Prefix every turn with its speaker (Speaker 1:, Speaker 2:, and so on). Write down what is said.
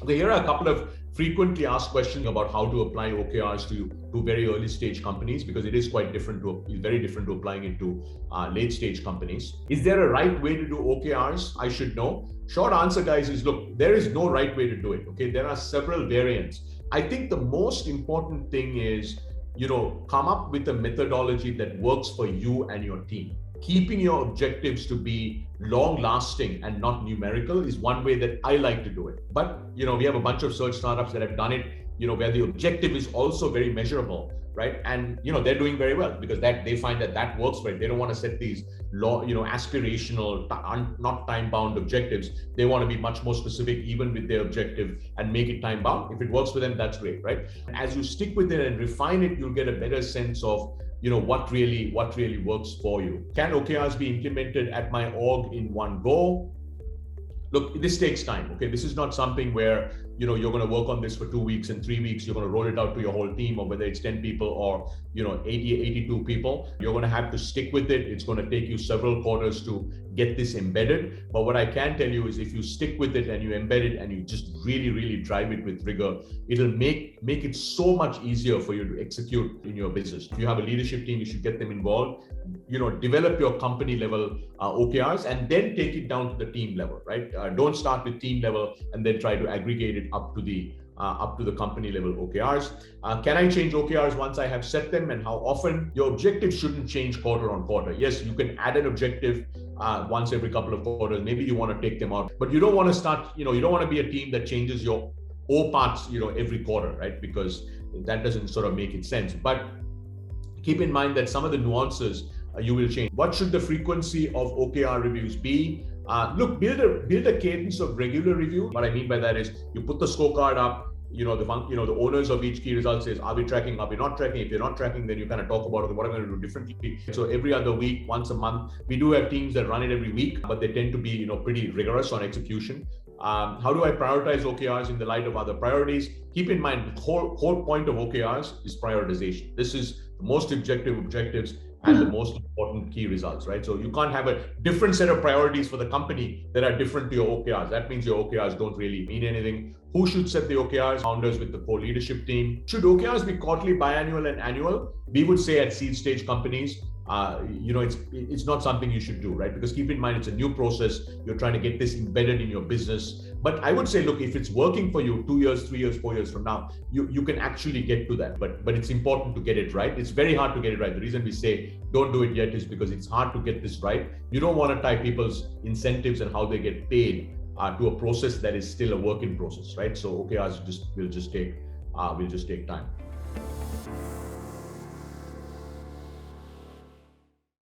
Speaker 1: Okay, here are a couple of frequently asked questions about how to apply OKRs to very early stage companies, because it is quite different very different to applying it to late stage companies. Is there a right way to do OKRs? I should know. Short answer, guys, is look, there is no right way to do it. Okay, there are several variants. I think the most important thing is, come up with a methodology that works for you and your team. Keeping your objectives to be long lasting and not numerical is one way that I like to do it. But, we have a bunch of search startups that have done it, where the objective is also very measurable, right? And, they're doing very well because they find that works for it. They don't want to set these aspirational, not time bound objectives. They want to be much more specific even with their objective and make it time bound. If it works for them, that's great, right? As you stick with it and refine it, you'll get a better sense of what really works for you. Can OKRs be implemented at my org in one go? Look, this takes time. Okay, this is not something where you're going to work on this for 2 weeks and 3 weeks. You're going to roll it out to your whole team, or whether it's 10 people or 82 people. You're going to have to stick with it. It's going to take you several quarters to get this embedded. But what I can tell you is, if you stick with it and you embed it and you just really drive it with rigor, it'll make it so much easier for you to execute in your business. If you have a leadership team, you should get them involved. Develop your company level OKRs and then take it down to the team level, right? Don't start with team level and then try to aggregate it up to the company level OKRs. Can I change OKRs once I have set them, and how often? Your objectives shouldn't change quarter on quarter. Yes, you can add an objective once every couple of quarters. Maybe you want to take them out, but you don't want to start, you don't want to be a team that changes your O parts, every quarter, right? Because that doesn't sort of make it sense. But keep in mind that some of the nuances you will change. What should the frequency of OKR reviews be? Look, build a cadence of regular review. What I mean by that is, you put the scorecard up. The owners of each key result says, are we tracking? Are we not tracking? If you're not tracking, then you kind of talk about, what am I going to do differently? So every other week, once a month, we do have teams that run it every week, but they tend to be, pretty rigorous on execution. How do I prioritize OKRs in the light of other priorities? Keep in mind, the whole point of OKRs is prioritization. This is the most objectives and the most important key results, right? So you can't have a different set of priorities for the company that are different to your OKRs. That means your OKRs don't really mean anything. Who should set the OKRs? Founders with the core leadership team. Should OKRs be quarterly, biannual, and annual? We would say at seed stage companies, it's not something you should do, right? Because keep in mind, it's a new process. You're trying to get this embedded in your business. But I would say, look, if it's working for you 2 years, 3 years, 4 years from now, you can actually get to that. But it's important to get it right. It's very hard to get it right. The reason we say don't do it yet is because it's hard to get this right. You don't want to tie people's incentives and how they get paid to a process that is still a work in process, right? So OKRs will just take time.